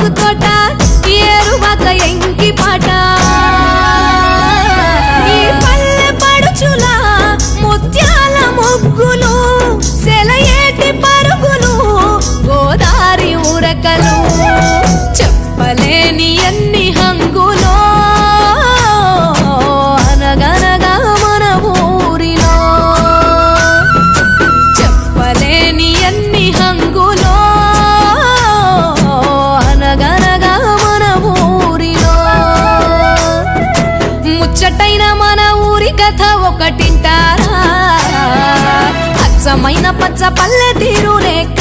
మాకు తోట ఏరువాక ఎంకి పాట ఈ పల్లె పడుచుల ముత్యాల ముగ్గులు సెలయేటి పరుగులు గోదారి ఉరకలు చెప్పలేని ఎన్ని హంగులో అనగనగా మన ఊరిలో చెప్పలేని ఎన్ని హంగులో అనగనగా మన ఊరిలో ముచ్చటైన మన ఊరి కథ ఒకటింటారా అచ్చమైన పచ్చ పల్లె తీరు లేక